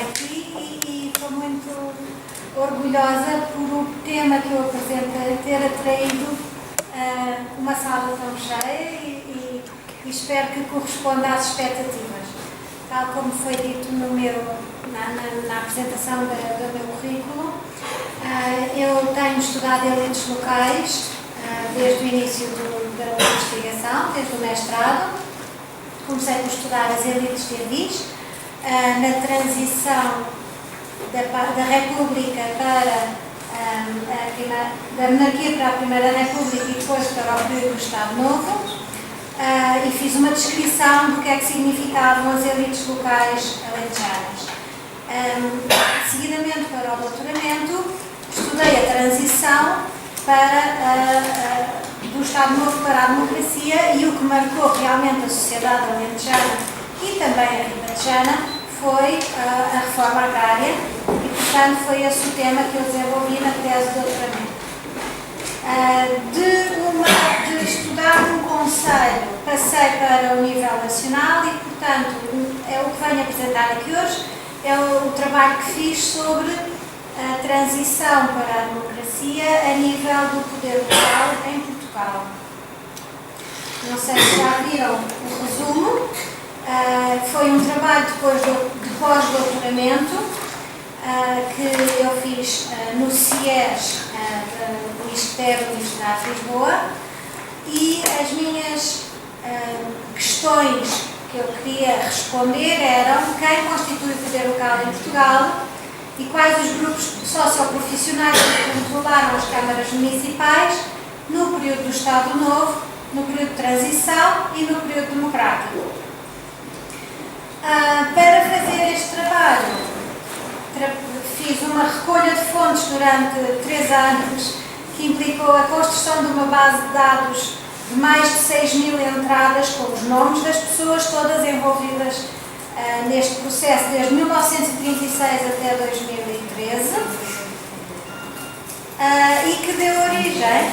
aqui e estou muito orgulhosa por o tema que eu apresentei ter atraído uma sala tão cheia e espero que corresponda às expectativas. Tal como foi dito na apresentação do meu currículo, eu tenho estudado elites locais desde o início da investigação, desde o mestrado. Comecei por estudar as elites de Avis, na transição da República para da monarquia para a Primeira República e depois para o período do Estado Novo, e fiz uma descrição do que é que significavam as elites locais alentejanas. Seguidamente para o doutoramento, estudei a transição do Estado Novo para a democracia, e o que marcou realmente a sociedade alentejana e também a ribatejana foi a reforma agrária, e portanto foi esse o tema que eu desenvolvi na tese de doutoramento. De estudar um conselho, passei para o nível nacional e, portanto, é o que venho apresentar aqui hoje, é o trabalho que fiz sobre a transição para a democracia a nível do poder local em Portugal. Não sei se já viram o resumo. Foi um trabalho de pós-doutoramento que eu fiz no CIES do Ministério da Universidade de Lisboa, e as minhas questões que eu queria responder eram: quem constitui o poder local em Portugal e quais os grupos socioprofissionais que controlaram as câmaras municipais no período do Estado Novo, no período de transição e no período democrático. Para fazer este trabalho, fiz uma recolha de fontes durante 3 anos, que implicou a construção de uma base de dados de mais de 6.000 entradas com os nomes das pessoas todas envolvidas neste processo, desde 1936 até 2013, e que deu origem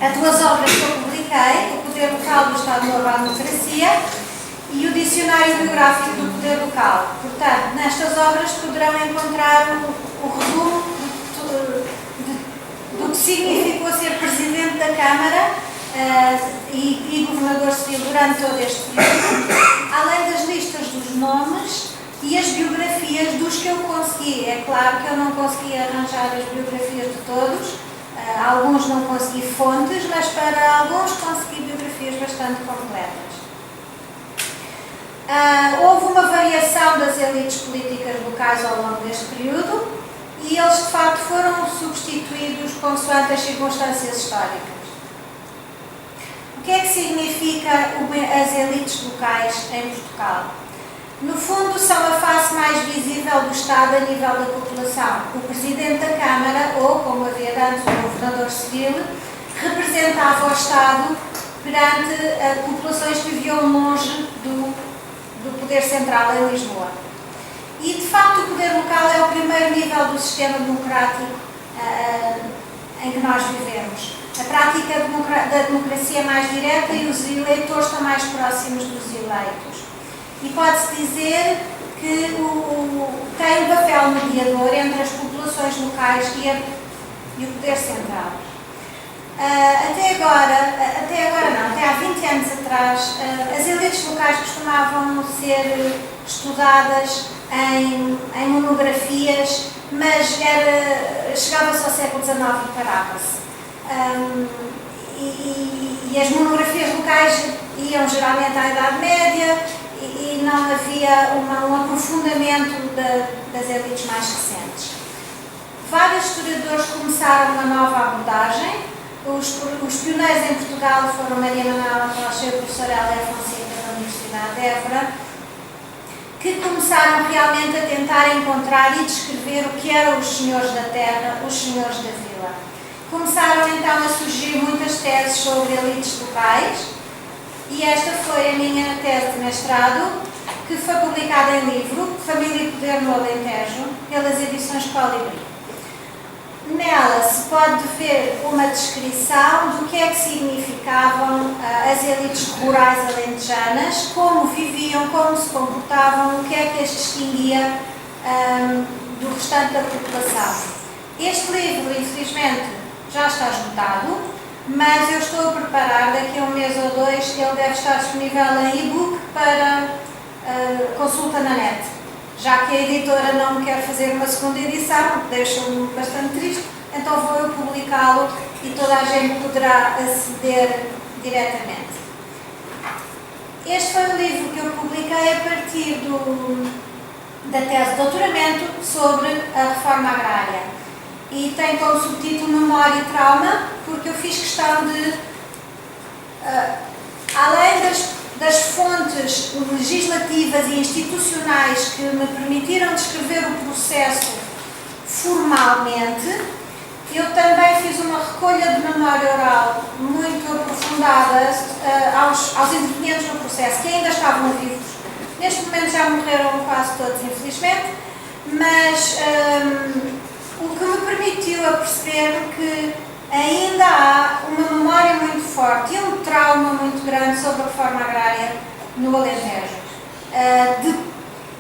a 2 obras que eu publiquei: O Poder Local do Estado Novo à Democracia e o Dicionário Biográfico do Poder Local. Portanto, nestas obras poderão encontrar o resumo do que significou ser Presidente da Câmara e Governador Civil durante todo este período, além das listas dos nomes e as biografias dos que eu consegui. É claro que eu não consegui arranjar as biografias de todos, alguns não consegui fontes, mas para alguns consegui biografias bastante completas. Houve uma variação das elites políticas locais ao longo deste período, e eles de facto foram substituídos consoante as circunstâncias históricas. O que é que significa as elites locais em Portugal? No fundo, são a face mais visível do Estado a nível da população. O Presidente da Câmara, ou, como havia antes, o Governador Civil, representava o Estado perante populações que viviam longe do poder central em Lisboa. E, de facto, o poder local é o primeiro nível do sistema democrático em que nós vivemos. A prática da democracia é mais direta e os eleitores estão mais próximos dos eleitos. E pode-se dizer que tem um papel mediador entre as populações locais e o poder central. Até há 20 anos atrás, as elites locais costumavam ser estudadas em monografias, mas chegava-se ao século XIX e parava-se. E as monografias locais iam geralmente à Idade Média e não havia um aprofundamento das elites mais recentes. Vários historiadores começaram uma nova abordagem. Os pioneiros em Portugal foram Maria Manuela Rocha e o professor Hélio Fonseca da Universidade de Évora, que começaram realmente a tentar encontrar e descrever o que eram os senhores da terra, os senhores da vila. Começaram então a surgir muitas teses sobre elites locais, e esta foi a minha tese de mestrado, que foi publicada em livro Família e Poder no Alentejo, pelas edições Colibri. Nela se pode ver uma descrição do que é que significavam as elites rurais alentejanas, como viviam, como se comportavam, o que é que as distinguia do restante da população. Este livro, infelizmente, já está esgotado, mas eu estou a preparar, daqui a um mês ou dois, ele deve estar disponível em e-book para consulta na net. Já que a editora não me quer fazer uma segunda edição, deixa-me bastante triste, então vou eu publicá-lo e toda a gente poderá aceder diretamente. Este foi o livro que eu publiquei a partir da tese de doutoramento sobre a reforma agrária. E tem como subtítulo Memória e Trauma, porque eu fiz questão de, além das fontes legislativas e institucionais que me permitiram descrever o processo formalmente, eu também fiz uma recolha de memória oral muito aprofundada aos intervenientes no processo, que ainda estavam vivos. Neste momento já morreram quase todos, infelizmente, mas o que me permitiu a perceber que ainda há uma memória muito forte e um trauma muito grande sobre a reforma agrária no Alentejo.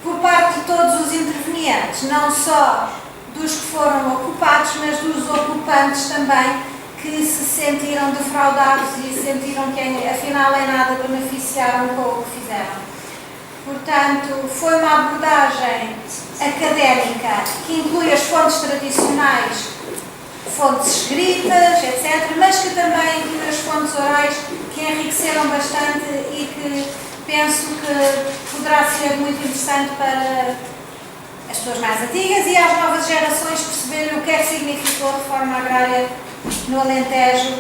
Por parte de todos os intervenientes, não só dos que foram ocupados, mas dos ocupantes também, que se sentiram defraudados e sentiram que afinal em nada beneficiaram com o que fizeram. Portanto, foi uma abordagem académica que inclui as fontes tradicionais, fontes escritas, etc., mas que também inclui as fontes orais, que enriqueceram bastante e que penso que poderá ser muito interessante para as pessoas mais antigas e às novas gerações perceberem o que é que significou a reforma agrária no Alentejo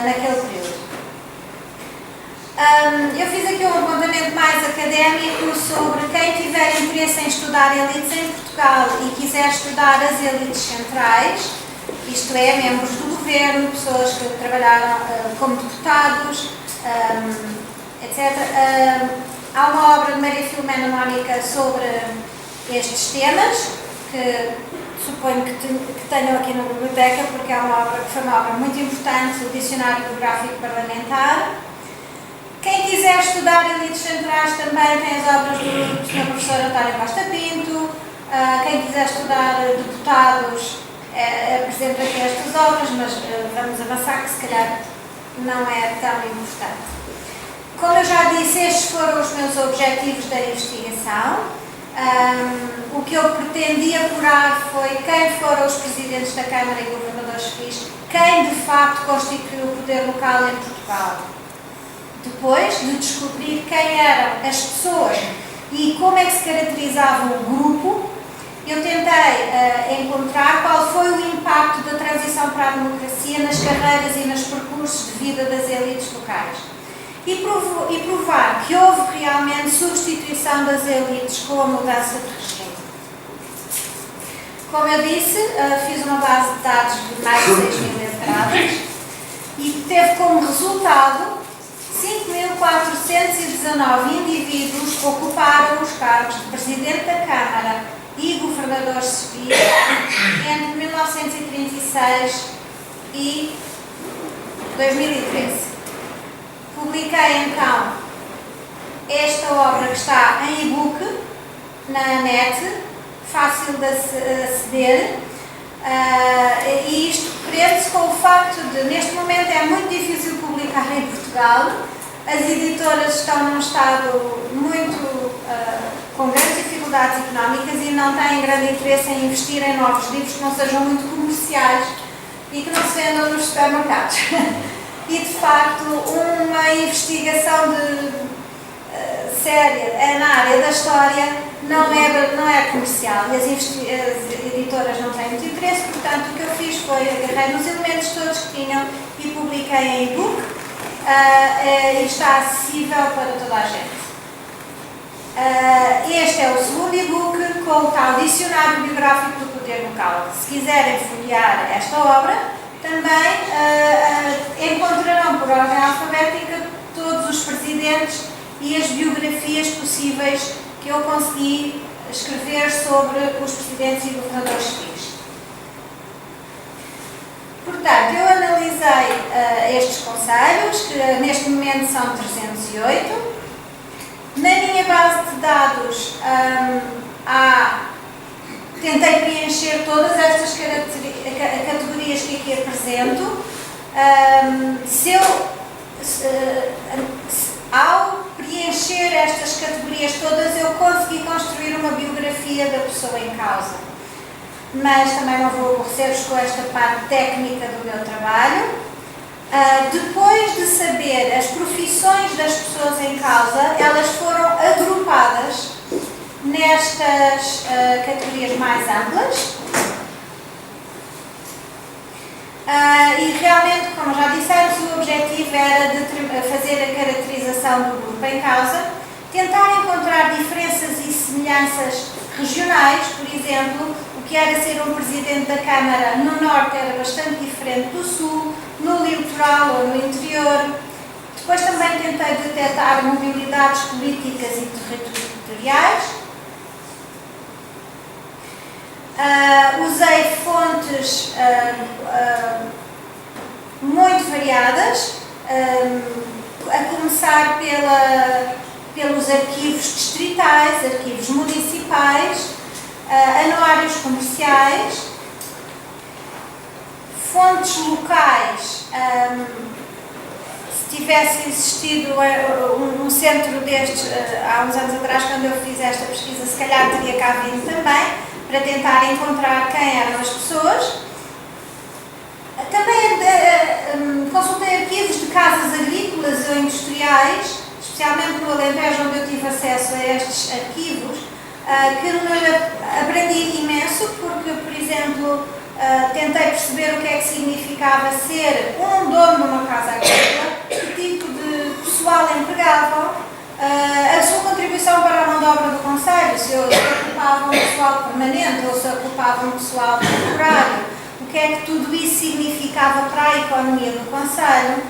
naquele período. Eu fiz aqui um apontamento mais académico sobre quem tiver interesse em estudar elites em Portugal e quiser estudar as elites centrais, isto é, membros do governo, pessoas que trabalharam como deputados, etc. Há uma obra de Maria Filomena Mónica sobre estes temas, que suponho que tenham aqui na biblioteca, porque foi uma obra muito importante, o Dicionário Biográfico Parlamentar. Quem quiser estudar elites centrais também tem as obras do Sr. Professor António Costa Pinto. Quem quiser estudar deputados, apresento aqui estas obras, mas vamos avançar, que se calhar não é tão importante. Como eu já disse, estes foram os meus objetivos da investigação. O que eu pretendi apurar foi quem foram os presidentes da Câmara e governadores civis, quem de facto constituiu o poder local em Portugal. Depois de descobrir quem eram as pessoas e como é que se caracterizava o grupo, eu tentei encontrar qual foi o impacto da transição para a democracia nas carreiras e nos percursos de vida das elites locais. E provar que houve realmente substituição das elites com a mudança de regime. Como eu disse, fiz uma base de dados de mais de 6.000 entradas e teve como resultado 5.419 indivíduos ocuparam os cargos de Presidente da Câmara e Governador civil entre 1936 e 2013. Publiquei então esta obra que está em e-book na net, fácil de aceder, e isto prende-se com o facto de, neste momento, é muito difícil publicar em Portugal. As editoras estão num estado muito com grandes dificuldades económicas e não têm grande interesse em investir em novos livros que não sejam muito comerciais e que não se vendam nos supermercados. E, de facto, uma investigação séria na área da história não é comercial e as editoras não têm muito interesse, portanto, o que eu fiz foi agarrei nos elementos todos que tinham e publiquei em e-book e está acessível para toda a gente. Este é o segundo e-book com o tal Dicionário Biográfico do Poder Local. Se quiserem folhear esta obra, também encontrarão por ordem alfabética todos os presidentes e as biografias possíveis que eu consegui escrever sobre os presidentes e governadores civis. Portanto, eu analisei estes conselhos, que neste momento são 308. Na minha base de dados tentei preencher todas estas categorias que aqui apresento. Ao preencher estas categorias todas, eu consegui construir uma biografia da pessoa em causa. Mas também não vou aborrecer-vos com esta parte técnica do meu trabalho. Depois de saber as profissões das pessoas em causa, elas foram agrupadas nestas categorias mais amplas. E realmente, como já dissemos, o objetivo era de fazer a caracterização do grupo em causa, tentar encontrar diferenças e semelhanças regionais. Por exemplo, o que era ser um presidente da Câmara no Norte era bastante diferente do Sul, no litoral ou no interior. Depois também tentei detectar mobilidades políticas e territoriais. Usei fontes muito variadas, a começar pelos arquivos distritais, arquivos municipais, anuários comerciais, fontes locais. Se tivesse existido um centro destes há uns anos atrás, quando eu fiz esta pesquisa, se calhar teria cá vindo também, para tentar encontrar quem eram as pessoas. Também consultei arquivos de casas agrícolas ou industriais, especialmente no Alentejo, onde eu tive acesso a estes arquivos, que aprendi imenso, porque, por exemplo, tentei perceber o que é que significava ser um dono de uma casa agrícola, que tipo de pessoal empregavam, a sua contribuição para a mão de obra do Conselho, se ocupavam pessoal permanente ou se ocupavam pessoal temporário, o que é que tudo isso significava para a economia do Conselho.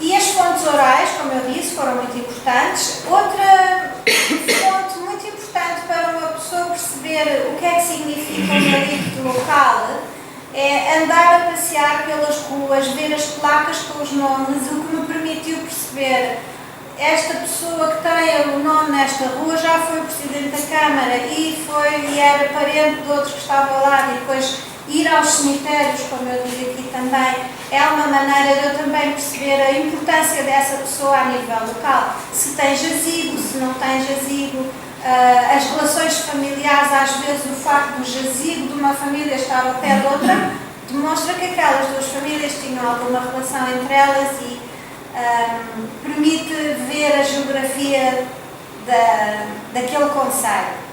E as fontes orais, como eu disse, foram muito importantes. Outra fonte muito importante para uma pessoa perceber o que é que significa um dialecto local é andar a passear pelas ruas, ver as placas com os nomes, o que me permitiu perceber: esta pessoa que tem o nome nesta rua já foi presidente da Câmara e era parente de outros que estavam lá, e depois ir aos cemitérios, como eu digo aqui também, é uma maneira de eu também perceber a importância dessa pessoa a nível local. Se tem jazigo, se não tem jazigo, as relações familiares, às vezes o facto do jazigo de uma família estar ao pé de outra, demonstra que aquelas duas famílias tinham alguma relação entre elas e permite ver a geografia daquele concelho.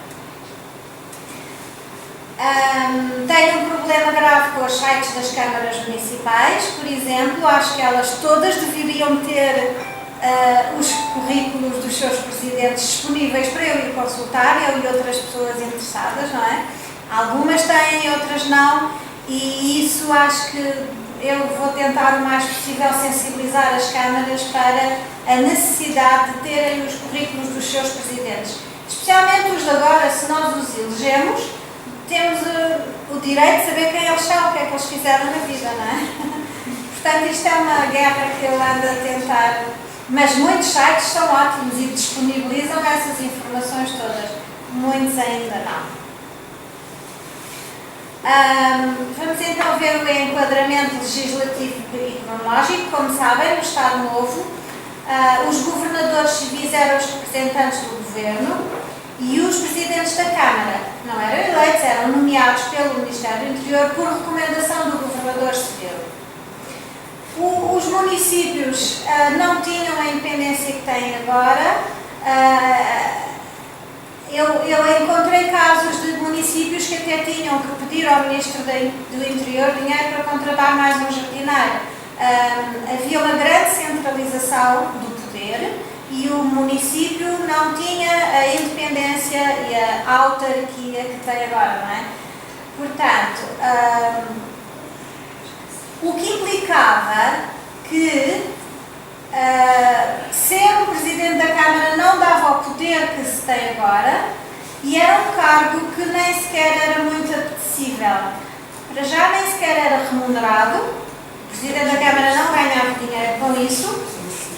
Tenho um problema grave com os sites das câmaras municipais, por exemplo. Acho que elas todas deveriam ter os currículos dos seus presidentes disponíveis para eu ir consultar, eu e outras pessoas interessadas, não é? Algumas têm, outras não, e isso acho que eu vou tentar o mais possível sensibilizar as câmaras para a necessidade de terem os currículos dos seus presidentes. Especialmente os de agora, se nós os elegemos, temos o direito de saber quem eles são, o que é que eles fizeram na vida, não é? Portanto, isto é uma guerra que eu ando a tentar, mas muitos sites são ótimos e disponibilizam essas informações todas, muitos ainda não. Vamos então ver o enquadramento legislativo e cronológico. Como sabem, no Estado Novo, os governadores civis eram os representantes do governo e os presidentes da Câmara não eram eleitos, eram nomeados pelo Ministério do Interior por recomendação do governador civil. Os municípios não tinham a independência que têm agora. Eu encontrei casos de municípios que até tinham que pedir ao Ministro do Interior dinheiro para contratar mais um jardineiro. Havia uma grande centralização do poder e o município não tinha a independência e a autarquia que tem agora, não é? Portanto, o que implicava que ser o Presidente da Câmara não dava o poder que se tem agora e era um cargo que nem sequer era muito apetecível. para já nem sequer era remunerado, o Presidente da Câmara não ganhava dinheiro com isso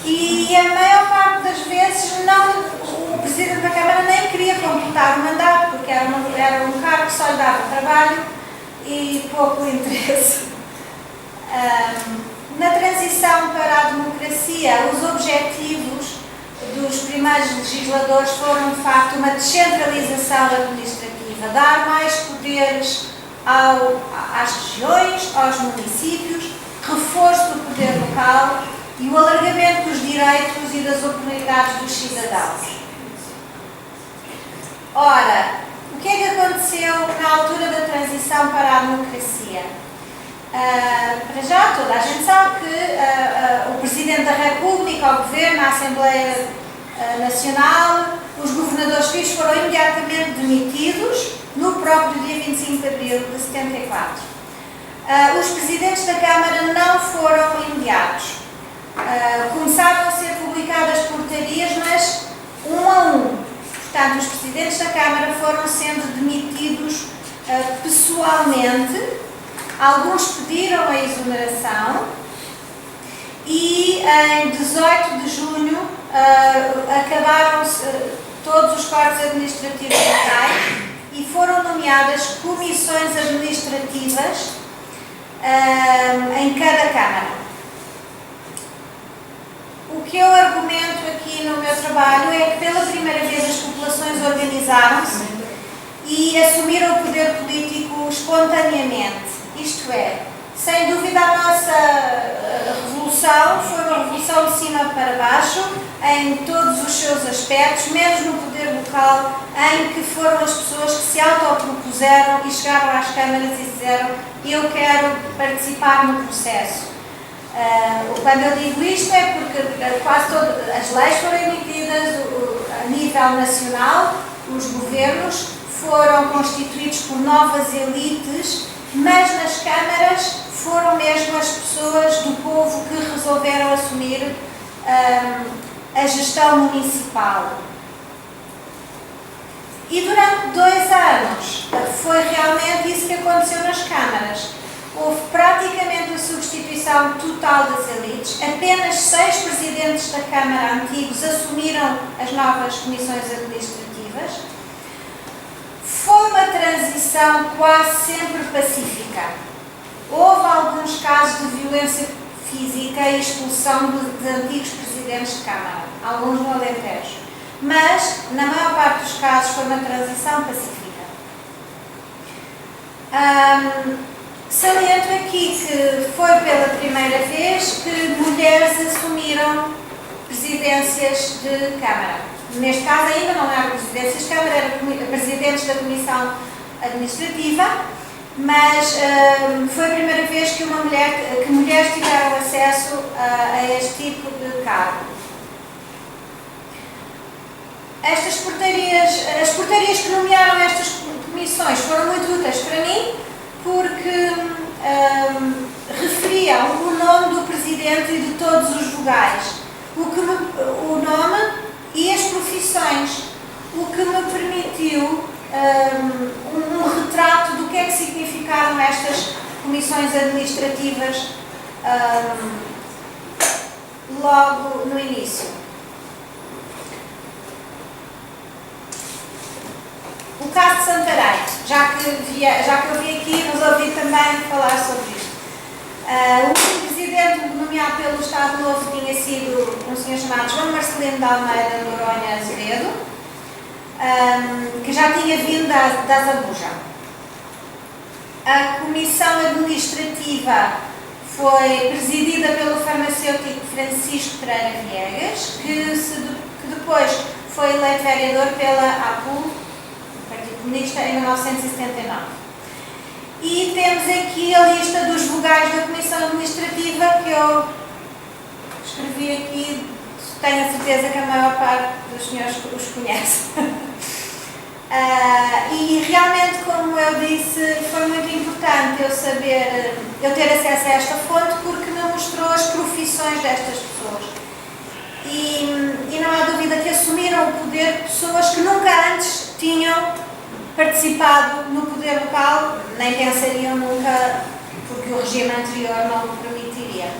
e a maior parte das vezes o Presidente da Câmara nem queria completar o mandato, porque era um cargo que só lhe dava trabalho e pouco interesse. Na transição para a democracia, os objetivos dos primeiros legisladores foram, de facto, uma descentralização administrativa, dar mais poderes às regiões, aos municípios, reforço do poder local e o alargamento dos direitos e das oportunidades dos cidadãos. Ora, o que é que aconteceu na altura da transição para a democracia? Para já, toda a gente sabe que o Presidente da República, o Governo, a Assembleia Nacional, os governadores fixos foram imediatamente demitidos no próprio dia 25 de abril de 74. Os presidentes da Câmara não foram imediatos. Começaram a ser publicadas portarias, mas um a um. Portanto, os presidentes da Câmara foram sendo demitidos pessoalmente. Alguns pediram a exoneração e em 18 de junho acabaram-se todos os cortes administrativos locais e foram nomeadas comissões administrativas em cada Câmara. O que eu argumento aqui no meu trabalho é que pela primeira vez as populações organizaram-se e assumiram o poder político espontaneamente. Isto é, sem dúvida a nossa revolução foi uma revolução de cima para baixo, em todos os seus aspectos, menos no poder local, em que foram as pessoas que se autopropuseram e chegaram às câmaras e disseram: eu quero participar no processo. Quando eu digo isto é porque quase todas as leis foram emitidas a nível nacional, os governos foram constituídos por novas elites, mas nas câmaras foram mesmo as pessoas do povo que resolveram assumir a gestão municipal. E durante 2 anos foi realmente isso que aconteceu nas câmaras. Houve praticamente a substituição total das elites, apenas 6 presidentes da Câmara antigos assumiram as novas comissões administrativas. Foi uma transição quase sempre pacífica. Houve alguns casos de violência física e expulsão de antigos presidentes de Câmara, alguns no Alentejo. Mas, na maior parte dos casos, foi uma transição pacífica. Saliento aqui que foi pela primeira vez que mulheres assumiram presidências de Câmara. Neste caso ainda não eram presidências de Câmara, eram presidentes da Comissão Administrativa, mas foi a primeira vez que mulheres tiveram acesso a este tipo de cargo. As portarias que nomearam estas comissões foram muito úteis para mim, porque referiam o nome do presidente e de todos os vogais, o nome e as profissões, o que me permitiu um retrato do que é que significaram estas comissões administrativas logo no início. O caso de Santarém, já que eu vim aqui, resolvi também falar sobre isto. O último presidente nomeado pelo Estado Novo tinha sido um senhor chamado João Marcelino de Almeida Noronha Azevedo, que já tinha vindo da Azabuja. A comissão administrativa foi presidida pelo farmacêutico Francisco Pereira Viegas, que depois foi eleito vereador pela APU, Partido Comunista, em 1979. E temos aqui a lista dos vogais da Comissão Administrativa que eu escrevi aqui, tenho a certeza que a maior parte dos senhores os conhece. E realmente, como eu disse, foi muito importante eu ter acesso a esta fonte, porque me mostrou as profissões destas pessoas. E não há dúvida que assumiram o poder de pessoas que nunca antes tinham participado no poder local, nem pensariam nunca, porque o regime anterior não o permitiria.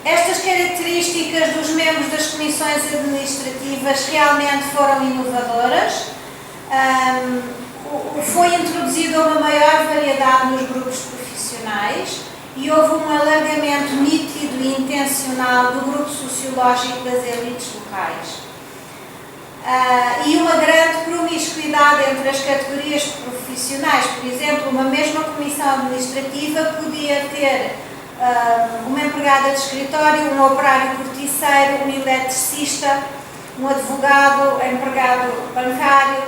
Estas características dos membros das comissões administrativas realmente foram inovadoras. Foi introduzida uma maior variedade nos grupos profissionais e houve um alargamento nítido e intencional do grupo sociológico das elites locais. E uma grande promiscuidade entre as categorias profissionais. Por exemplo, uma mesma comissão administrativa podia ter uma empregada de escritório, um operário corticeiro, um eletricista, um advogado, empregado bancário.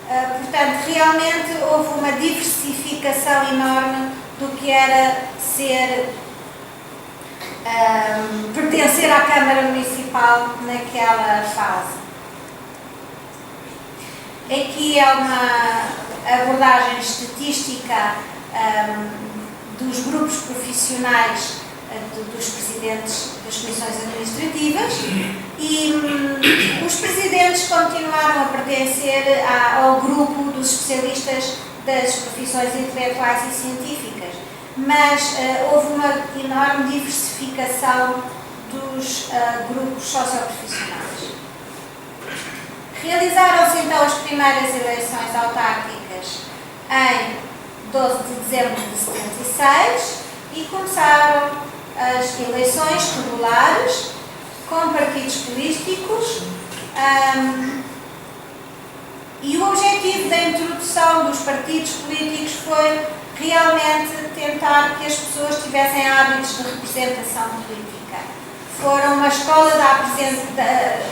Portanto, realmente houve uma diversificação enorme do que era pertencer à Câmara Municipal naquela fase. Aqui é uma abordagem estatística dos grupos profissionais dos presidentes das comissões administrativas e os presidentes continuaram a pertencer ao grupo dos especialistas das profissões intelectuais e científicas, mas houve uma enorme diversificação dos grupos socioprofissionais. Realizaram-se então as primeiras eleições autárquicas em 12 de dezembro de 76 e começaram as eleições regulares com partidos políticos e o objetivo da introdução dos partidos políticos foi realmente tentar que as pessoas tivessem hábitos de representação política. Foram uma escola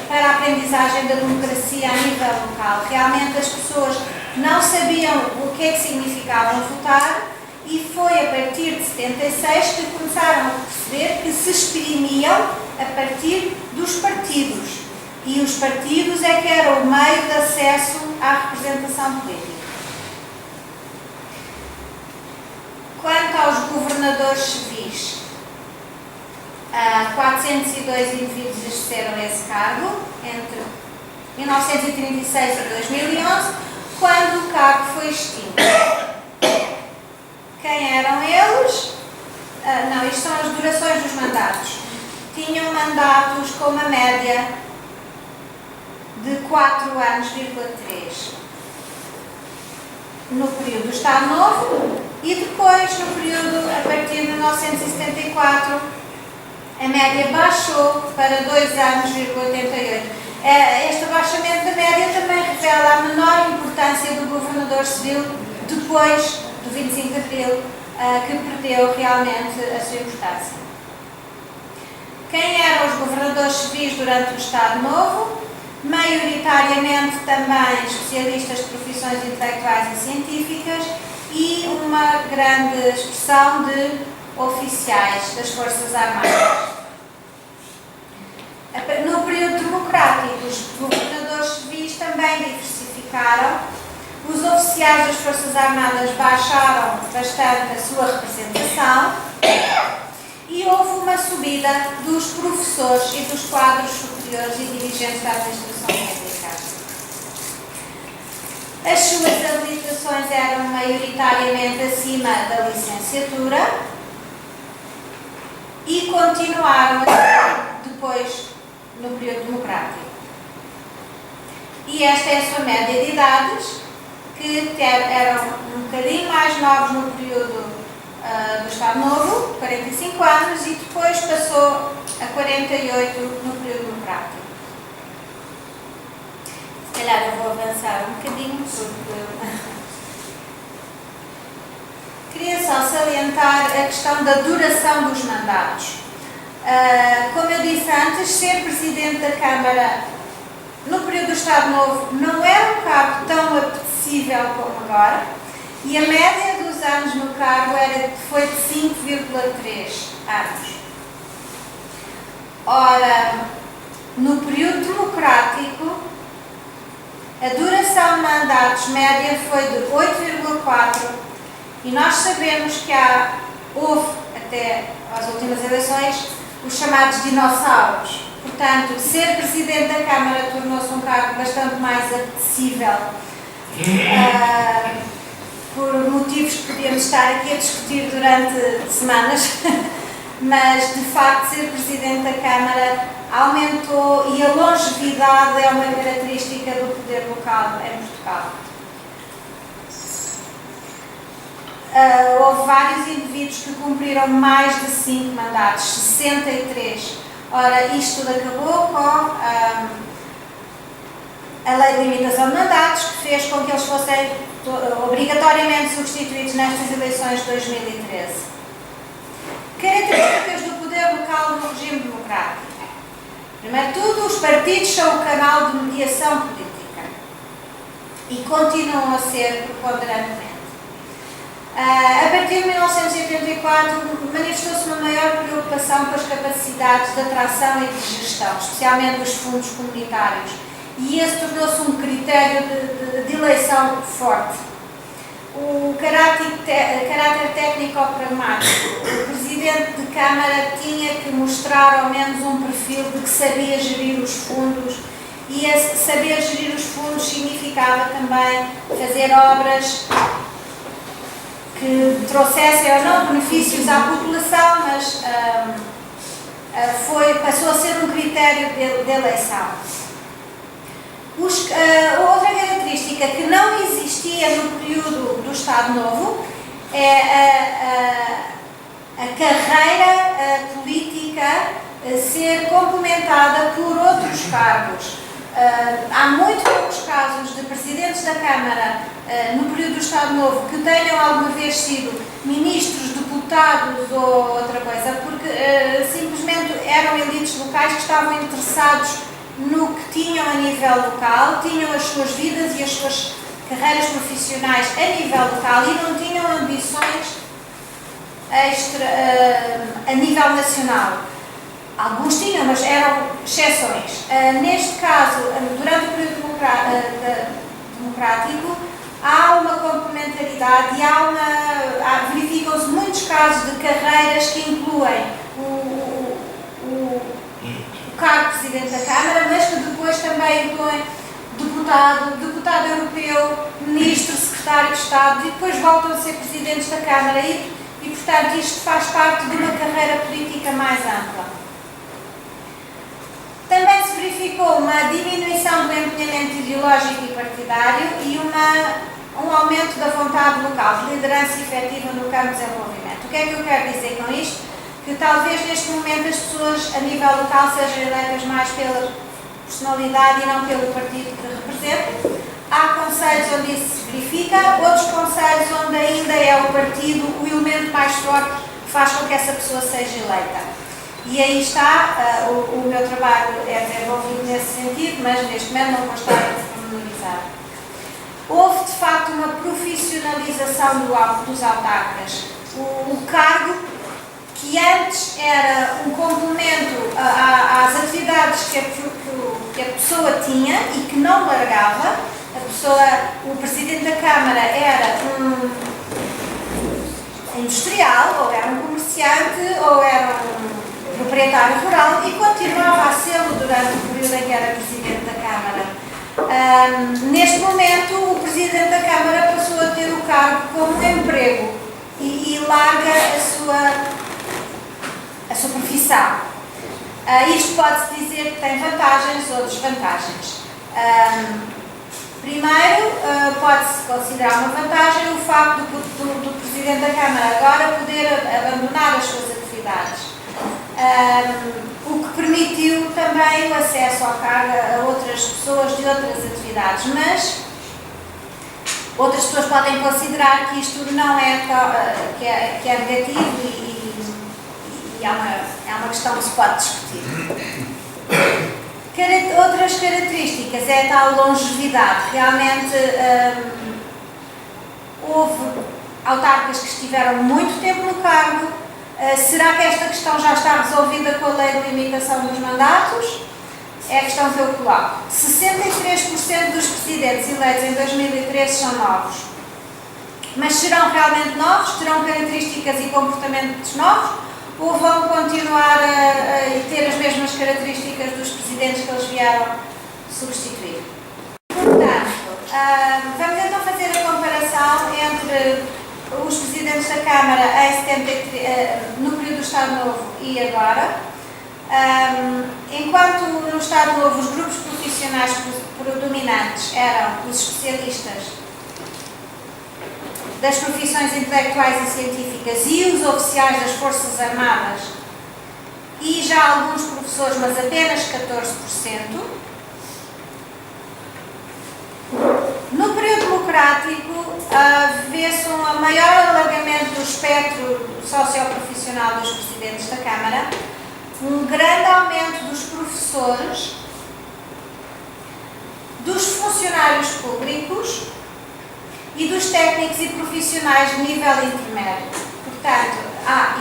para a aprendizagem da democracia a nível local. Realmente as pessoas não sabiam o que é que significava votar e foi a partir de 76 que começaram a perceber que se exprimiam a partir dos partidos. E os partidos é que eram o meio de acesso à representação política. Quanto aos governadores civis, 402 indivíduos exerceram esse cargo entre 1936 e 2011, quando o cargo foi extinto. Quem eram eles? Não, isto são as durações dos mandatos. Tinham mandatos com uma média de 4 anos,3 no período do Estado Novo e depois no período a partir de 1974 a média baixou para 2 anos,88. Este abaixamento da média também revela a menor importância do governador civil depois do 25 de Abril, que perdeu realmente a sua importância. Quem eram os governadores civis durante o Estado Novo? Maioritariamente também especialistas de profissões intelectuais e científicas e uma grande expressão de oficiais das Forças Armadas. No período democrático, os governadores civis também diversificaram. Os oficiais das Forças Armadas baixaram bastante a sua representação e houve uma subida dos professores e dos quadros superiores e dirigentes da administração pública. As suas habilitações eram maioritariamente acima da licenciatura e continuaram depois no período democrático. E esta é a sua média de idades, que eram um bocadinho mais novos no período do Estado Novo, 45 anos, e depois passou a 48 no período democrático. Se calhar eu vou avançar um bocadinho, porque queria só salientar a questão da duração dos mandatos. Como eu disse antes, ser Presidente da Câmara no período do Estado Novo não era um cargo tão apetecível como agora, e a média dos anos no cargo foi de 5,3 anos. Ora, no período democrático, a duração de mandatos média foi de 8,4 e nós sabemos que houve, até às últimas eleições, os chamados dinossauros. portanto, ser Presidente da Câmara tornou-se um cargo bastante mais apetecível, por motivos que podíamos estar aqui a discutir durante semanas, mas de facto ser Presidente da Câmara aumentou, e a longevidade é uma característica do poder local em Portugal. Houve vários indivíduos que cumpriram mais de 5 mandatos, 63. Ora, isto tudo acabou com a lei de limitação de mandatos, que fez com que eles fossem obrigatoriamente substituídos nestas eleições de 2013. Características do poder local no regime democrático. Primeiro de tudo, os partidos são o canal de mediação política e continuam a ser preponderantemente. A partir de 1984, manifestou-se uma maior preocupação com as capacidades de atração e de gestão, especialmente dos fundos comunitários, e esse tornou-se um critério de eleição forte. O caráter técnico-pragmático. O Presidente de Câmara tinha que mostrar ao menos um perfil de que sabia gerir os fundos, e esse saber gerir os fundos significava também fazer obras que trouxessem ou não benefícios à população, mas passou a ser um critério de eleição. Outra característica que não existia no período do Estado Novo é a carreira política ser complementada por outros cargos. Há muito poucos casos de presidentes da Câmara no período do Estado Novo que tenham alguma vez sido ministros, deputados ou outra coisa, porque simplesmente eram elites locais que estavam interessados no que tinham a nível local, tinham as suas vidas e as suas carreiras profissionais a nível local e não tinham ambições a nível nacional. Alguns tinham, mas eram exceções. Neste caso, durante o período democrático, há uma complementaridade e verificam-se muitos casos de carreiras que incluem o cargo de Presidente da Câmara, mas que depois também incluem deputado europeu, ministro, secretário de Estado, e depois voltam a ser Presidentes da Câmara e portanto, isto faz parte de uma carreira política mais ampla. Também se verificou uma diminuição do empenhamento ideológico e partidário e um aumento da vontade local, de liderança efetiva no campo de desenvolvimento. O que é que eu quero dizer com isto? Que talvez neste momento as pessoas a nível local sejam eleitas mais pela personalidade e não pelo partido que representam. Há concelhos onde isso se verifica, outros concelhos onde ainda é o partido o elemento mais forte que faz com que essa pessoa seja eleita. E aí está, o meu trabalho é desenvolvido nesse sentido, mas neste momento não vou estar a pormenorizar. Houve de facto uma profissionalização dos autarcas. O cargo, que antes era um complemento às atividades que a pessoa tinha e que não largava, o Presidente da Câmara era um industrial, ou era um comerciante, ou era um proprietário rural e continuava a ser durante o período em que era Presidente da Câmara. Neste momento, o Presidente da Câmara passou a ter o cargo como emprego e larga a sua profissão. Isto pode-se dizer que tem vantagens ou desvantagens. Primeiro, pode-se considerar uma vantagem o facto do Presidente da Câmara agora poder abandonar as suas atividades. O que permitiu também o acesso ao cargo a outras pessoas de outras atividades, mas outras pessoas podem considerar que isto não é, que é negativo e é uma questão que se pode discutir. Outras características é a tal longevidade. Realmente houve autarcas que estiveram muito tempo no cargo. Será que esta questão já está resolvida com a lei de limitação dos mandatos? É a questão que eu coloco. 63% dos presidentes eleitos em 2013 são novos. Mas serão realmente novos? Terão características e comportamentos novos? ou vão continuar a ter as mesmas características dos presidentes que eles vieram substituir. Portanto, vamos então fazer a comparação entre os presidentes da Câmara em 73, no período do Estado Novo e agora. Enquanto no Estado Novo os grupos profissionais predominantes eram os especialistas das profissões intelectuais e científicas e os oficiais das Forças Armadas e já alguns professores, mas apenas 14%. No período democrático, vê-se um maior alargamento do espectro socioprofissional dos presidentes da Câmara, um grande aumento dos professores, dos funcionários públicos e dos técnicos e profissionais de nível intermédio, portanto,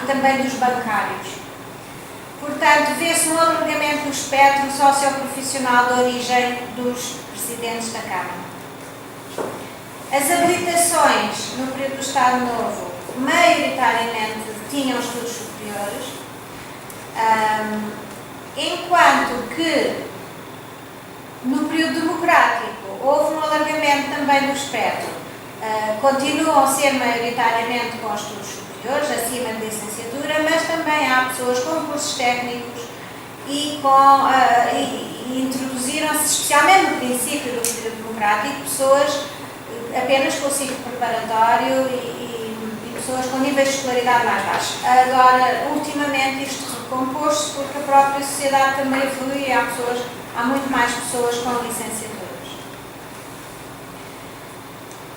e também dos bancários. Portanto, vê-se um alargamento do espectro socioprofissional de origem dos presidentes da Câmara. As habilitações no período do Estado Novo, maioritariamente, tinham estudos superiores, enquanto que no período democrático houve um alargamento também do espectro. Continuam a ser maioritariamente com estudos superiores, acima de licenciatura, mas também há pessoas com cursos técnicos e introduziram-se, especialmente no princípio do período democrático, pessoas apenas com o ciclo preparatório e pessoas com níveis de escolaridade mais baixos. Agora, ultimamente, isto recompôs-se porque a própria sociedade também evolui e há muito mais pessoas com licenciaturas.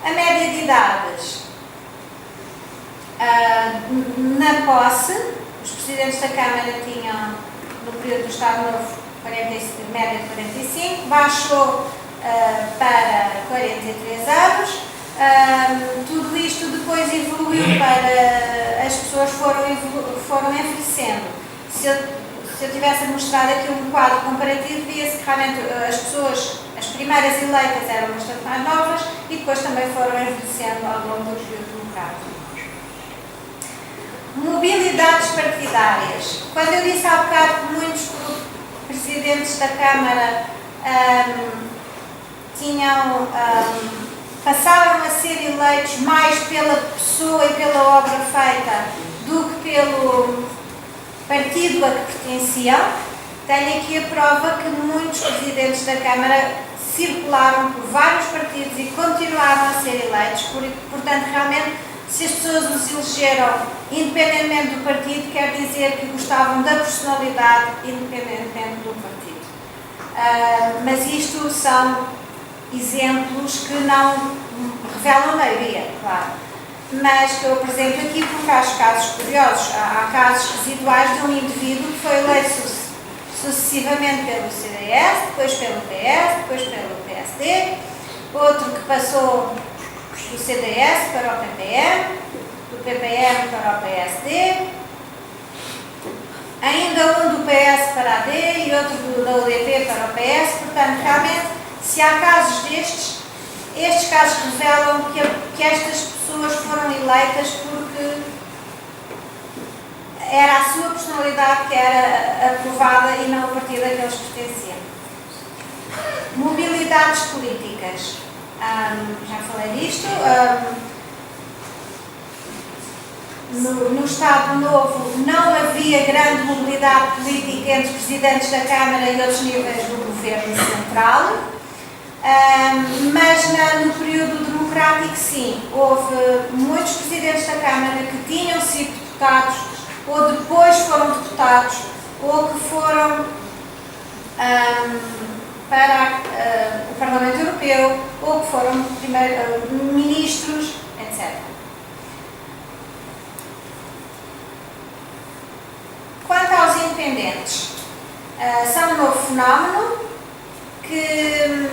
A média de idades. Na posse, os presidentes da Câmara tinham, no período do Estado Novo, média de 45, baixou para 43 anos. Tudo isto depois evoluiu para as pessoas foram envelhecendo. Se eu tivesse mostrado aqui um quadro comparativo, via-se que realmente as primeiras eleitas eram bastante mais novas e depois também foram envelhecendo ao longo do período democrático. Mobilidades partidárias. Quando eu disse há bocado que muitos presidentes da Câmara passaram a ser eleitos mais pela pessoa e pela obra feita do que pelo partido a que pertenciam, tenho aqui a prova que muitos presidentes da Câmara circularam por vários partidos e continuaram a ser eleitos, portanto, realmente, se as pessoas os elegeram independentemente do partido, quer dizer que gostavam da personalidade independentemente do partido. Mas isto são exemplos que não revelam a maioria, claro. Mas que eu apresento aqui porque acho casos curiosos. Há casos residuais de um indivíduo que foi eleito sucessivamente pelo CDS, depois pelo PS, depois pelo PSD, outro que passou do CDS para o PPM, do PPM para o PSD, ainda um do PS para a AD e outro da UDP para o PS. Portanto, realmente, se há casos estes casos revelam que estas pessoas foram eleitas porque era a sua personalidade que era aprovada e não o partido a que eles pertenciam. Mobilidades políticas. Já falei disto. No Estado Novo não havia grande mobilidade política entre presidentes da Câmara e outros níveis do governo central. Mas no período democrático, sim, houve muitos presidentes da Câmara que tinham sido deputados ou depois foram deputados ou que foram para o Parlamento Europeu ou que foram ministros, etc. Quanto aos independentes, são um novo fenómeno que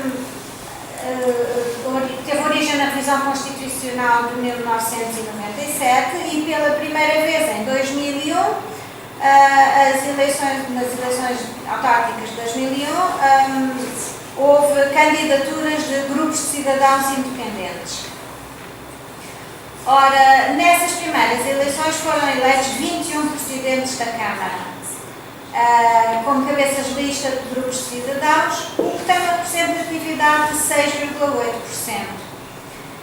teve origem na revisão constitucional de 1997 e pela primeira vez em 2001, nas eleições autárquicas de 2001, houve candidaturas de grupos de cidadãos independentes. Ora, nessas primeiras eleições foram eleitos 21 presidentes presidentes da Câmara como cabeças de lista de grupos de cidadãos, o que tem uma representatividade de 6,8%.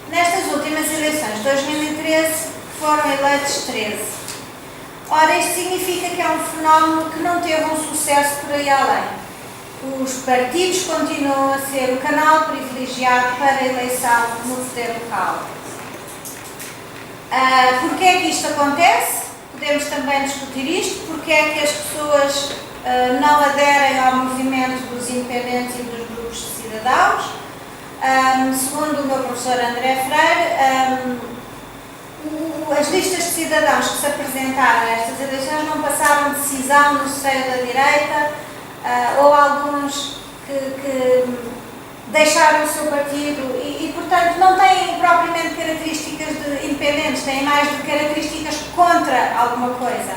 Nestas últimas eleições de 2013 foram eleitos 13. Ora, isto significa que é um fenómeno que não teve um sucesso por aí além. Os partidos continuam a ser o canal privilegiado para a eleição no poder local. Porquê é que isto acontece? Podemos também discutir isto. Porquê é que as pessoas não aderem ao movimento dos independentes e dos grupos de cidadãos? Segundo o meu professor André Freire, as listas de cidadãos que se apresentaram a estas eleições não passaram decisão no seio da direita, ou alguns que deixaram o seu partido e, portanto, não têm propriamente características de independentes, têm mais de características contra alguma coisa.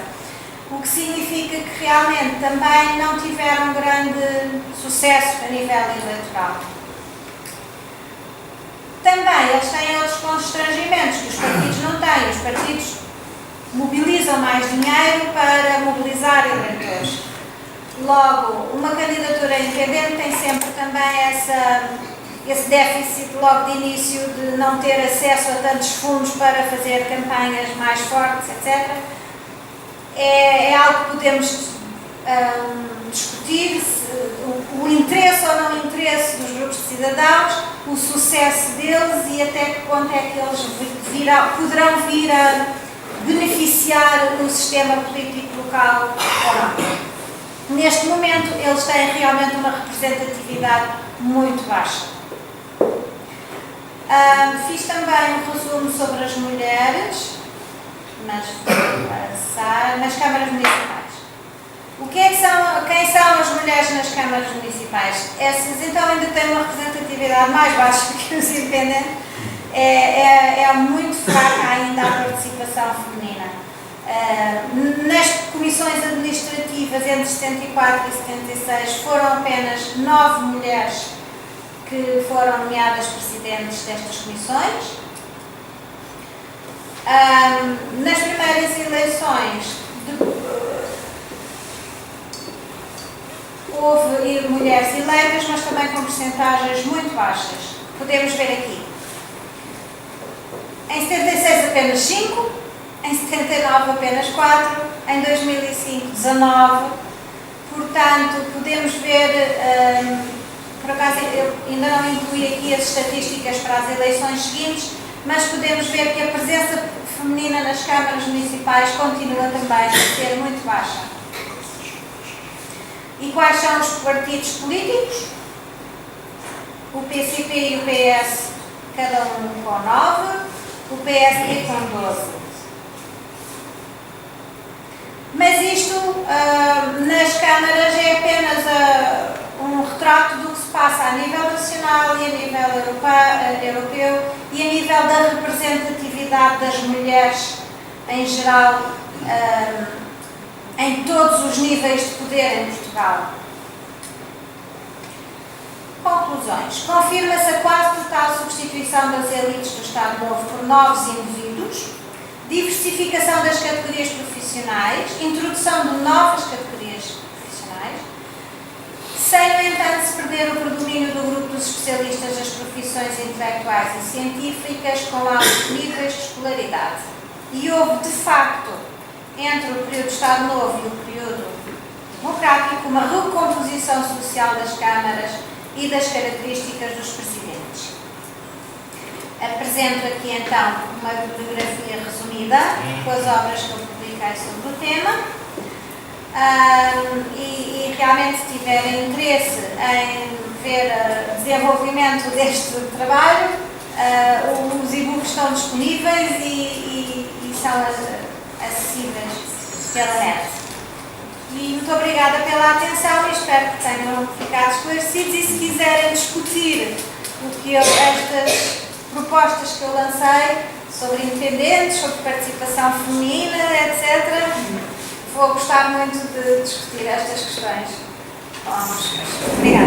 O que significa que realmente também não tiveram grande sucesso a nível eleitoral. Também eles têm outros constrangimentos que os partidos não têm. Os partidos mobilizam mais dinheiro para mobilizar eleitores. Logo, uma candidatura independente tem sempre também esse déficit logo de início de não ter acesso a tantos fundos para fazer campanhas mais fortes, etc. É algo que podemos discutir, o interesse ou não interesse dos grupos de cidadãos, o sucesso deles e até que ponto é que eles poderão vir a beneficiar o sistema político local ou não. Neste momento, eles têm realmente uma representatividade muito baixa. Fiz também um resumo sobre as mulheres nas câmaras municipais. Quem são as mulheres nas câmaras municipais? Essas, então, ainda têm uma representatividade mais baixa que os independentes. É muito fraca ainda a participação feminina. Nas comissões administrativas entre 74 e 76 foram apenas 9 mulheres que foram nomeadas presidentes destas comissões. Nas primeiras eleições houve mulheres eleitas, mas também com percentagens muito baixas. Podemos ver aqui. Em 76 apenas 5, em 79 apenas 4, em 2005 19. Portanto, podemos ver, por acaso eu ainda não incluí aqui as estatísticas para as eleições seguintes, mas podemos ver que a presença feminina nas câmaras municipais continua também a ser muito baixa. E quais são os partidos políticos? O PCP e o PS, cada um com 9, o PSD com 12. Mas isto, nas câmaras, é apenas um retrato do que se passa a nível nacional e a nível europeu e a nível da representatividade das mulheres em geral, em todos os níveis de poder em Portugal. Conclusões. Confirma-se a quase total substituição das elites do Estado Novo por novos indivíduos, diversificação das categorias profissionais, introdução de novas categorias profissionais, sem, no entanto, se perder o predomínio do grupo dos especialistas das profissões intelectuais e científicas com altos níveis de escolaridade. E houve, de facto, entre o período do Estado Novo e o período democrático, uma recomposição social das câmaras e das características dos presidentes. Apresento aqui então uma bibliografia resumida com as obras que eu publiquei sobre o tema e realmente, se tiverem interesse em ver o desenvolvimento deste trabalho, os e-books estão disponíveis e são acessíveis pela net. E muito obrigada pela atenção e espero que tenham ficado esclarecidos, e se quiserem discutir estas propostas que eu lancei sobre independentes, sobre participação feminina, etc., vou gostar muito de discutir estas questões. Obrigada.